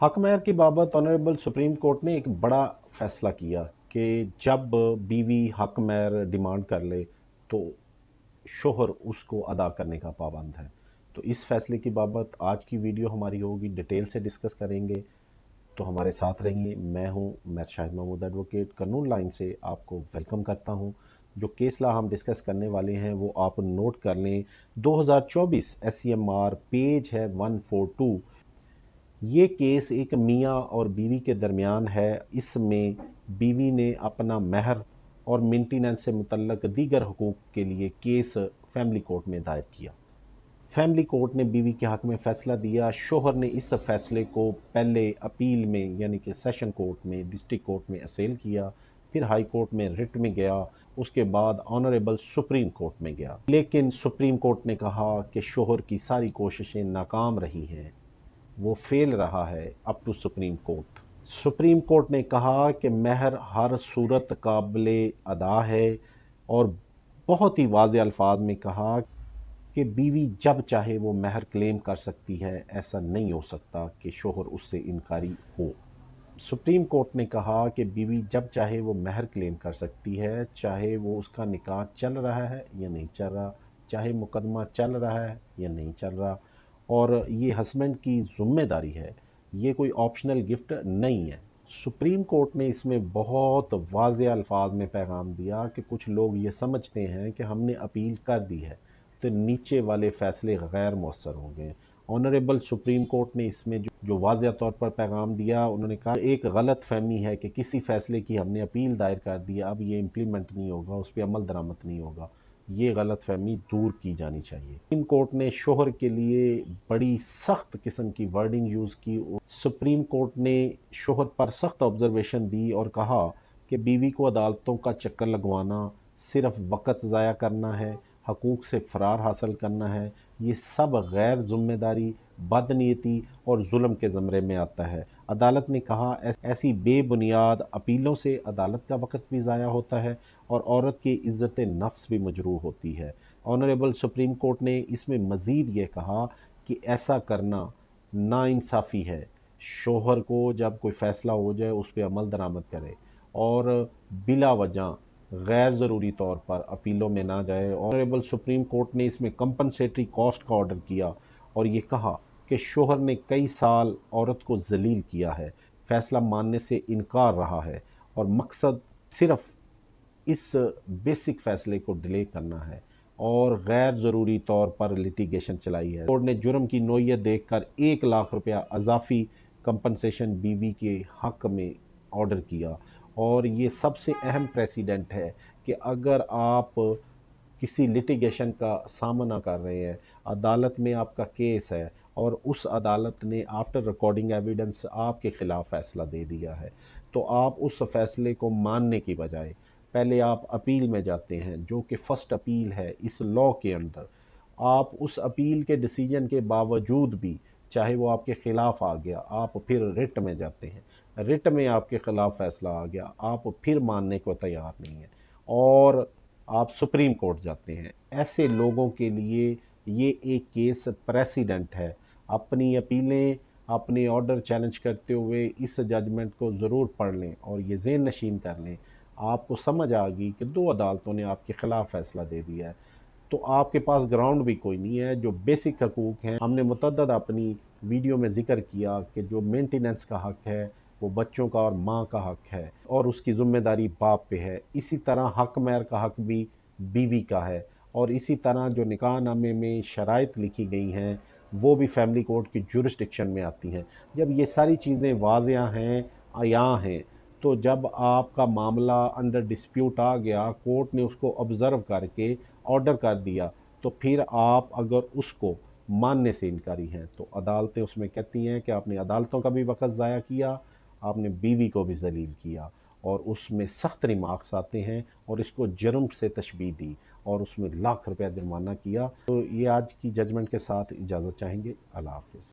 हक महर की बाबत ऑनरेबल सुप्रीम कोर्ट ने एक बड़ा फैसला किया कि जब बीवी हक महर डिमांड कर ले तो शोहर उसको अदा करने का पाबंद है। तो इस फैसले की बाबत आज की वीडियो हमारी होगी, डिटेल से डिस्कस करेंगे। तो हमारे साथ रहिए। मैं शाहिद महमूद एडवोकेट कानून लाइन से आपको वेलकम करता हूं। जो केस ला हम डिस्कस करने वाले हैं वो आप नोट कर लें। 2024 SCMR पेज है 142। ये केस एक मियाँ और बीवी के दरमियान है। इसमें बीवी ने अपना महर और मेंटेनेंस से मुतल्लक दीगर हुकूक के लिए केस फैमिली कोर्ट में दायर किया। फैमिली कोर्ट ने बीवी के हक में फैसला दिया। शोहर ने इस फैसले को पहले अपील में यानी कि सेशन कोर्ट में, डिस्ट्रिक्ट कोर्ट में असेल किया, फिर हाई कोर्ट में रिट में गया, उसके बाद ऑनरेबल सुप्रीम कोर्ट में गया। लेकिन सुप्रीम कोर्ट ने कहा कि शोहर की सारी कोशिशें नाकाम रही हैं, वो फेल रहा है up to Supreme Court. Supreme Court ने कहा कि महर हर सूरत काबिले अदा है और बहुत ही वाज़े अल्फाज में कहा कि बीवी जब चाहे वो महर क्लेम कर सकती है। ऐसा नहीं हो सकता कि शोहर उससे इनकारी हो। सुप्रीम कोर्ट ने कहा कि बीवी जब चाहे वो महर क्लेम कर सकती है, चाहे वो उसका निकाह चल रहा है या नहीं चल रहा, चाहे मुकदमा चल रहा है या नहीं चल रहा, और ये हस्बैंड की जिम्मेदारी है। ये कोई ऑप्शनल गिफ्ट नहीं है। सुप्रीम कोर्ट ने इसमें बहुत वाज़े अल्फाज में पैगाम दिया कि कुछ लोग ये समझते हैं कि हमने अपील कर दी है तो नीचे वाले फैसले गैर मौसर होंगे। ऑनरेबल सुप्रीम कोर्ट ने इसमें जो वाज़ह तौर पर पैगाम दिया, उन्होंने कहा एक गलत फहमी है कि किसी फैसले की हमने अपील दायर कर दी, अब ये इम्प्लीमेंट नहीं होगा, उस पर अमल दरामद नहीं होगा। ये गलत फहमी दूर की जानी चाहिए। सुप्रीम कोर्ट ने शोहर के लिए बड़ी सख्त किस्म की वर्डिंग यूज़ की। सुप्रीम कोर्ट ने शोहर पर सख्त ऑब्जर्वेशन दी और कहा कि बीवी को अदालतों का चक्कर लगवाना सिर्फ वक़्त ज़ाया करना है, हकूक़ से फ़रार हासिल करना है। ये सब गैर ज़िम्मेदारी, बदनीयती और जुल्म के ज़मरे में आता है। अदालत ने कहा ऐसी बेबुनियाद अपीलों से अदालत का वक़्त भी ज़ाया होता है और औरत की इज़्ज़त नफ्स भी मजरूह होती है। ऑनरेबल सुप्रीम कोर्ट ने इसमें मज़ीद ये कहा कि ऐसा करना नाइंसाफ़ी है। शोहर को जब कोई फ़ैसला हो जाए उस पर अमल दरामद करे और बिला वजह गैर ज़रूरी तौर पर अपीलों में ना जाए। ऑनरेबल सुप्रीम कोर्ट ने इसमें कंपनसेटरी कॉस्ट का ऑर्डर किया और ये कहा कि शोहर ने कई साल औरत को जलील किया है, फैसला मानने से इनकार रहा है और मकसद सिर्फ इस बेसिक फैसले को डिले करना है और गैर ज़रूरी तौर पर लिटिगेशन चलाई है। कोर्ट ने जुर्म की नोयत देखकर 1 लाख रुपया अजाफी कंपनसेशन बीवी के हक में ऑर्डर किया। और ये सबसे अहम प्रेसिडेंट है कि अगर आप किसी लिटिगेशन का सामना कर रहे हैं, अदालत में आपका केस है और उस अदालत ने आफ्टर रिकॉर्डिंग एविडेंस आपके खिलाफ फैसला दे दिया है, तो आप उस फैसले को मानने की बजाय पहले आप अपील में जाते हैं, जो कि फर्स्ट अपील है इस लॉ के अंडर। आप उस अपील के डिसीजन के बावजूद भी, चाहे वो आपके खिलाफ आ गया, आप फिर रिट में जाते हैं, रिट में आपके खिलाफ फैसला आ गया, आप फिर मानने को तैयार नहीं है और आप सुप्रीम कोर्ट जाते हैं। ऐसे लोगों के लिए ये एक केस प्रेसिडेंट है। अपनी अपीलें, अपने ऑर्डर चैलेंज करते हुए इस जजमेंट को ज़रूर पढ़ लें और ये ज़हन नशीन कर लें। आपको समझ आ गई कि दो अदालतों ने आपके खिलाफ फैसला दे दिया है, तो आपके पास ग्राउंड भी कोई नहीं है। जो बेसिक हकूक़ हैं, हमने मुतअद्दद अपनी वीडियो में जिक्र किया कि जो मेंटेनेंस का हक है वो बच्चों का और माँ का हक है और उसकी ज़िम्मेदारी बाप पे है। इसी तरह हक महर का हक भी बीवी का है और इसी तरह जो निकाह नामे में शराइत लिखी गई हैं वो भी फैमिली कोर्ट की जुरिस्डिक्शन में आती हैं। जब ये सारी चीज़ें वाज़िया हैं, आया हैं, तो जब आपका मामला अंडर डिस्प्यूट आ गया, कोर्ट ने उसको ऑब्ज़र्व करके ऑर्डर कर दिया, तो फिर आप अगर उसको मानने से इनकारी हैं तो अदालतें उसमें कहती हैं कि आपने अदालतों का भी वक़्त ज़ाया किया, आपने बीवी को भी ज़लील किया, और उसमें सख्त रिमार्क्स आते हैं और इसको जुर्म से तशबीह दी और उसमें लाख रुपया जुर्माना किया। तो ये आज की जजमेंट के साथ इजाज़त चाहेंगे। अल्लाह हाफ़िज़।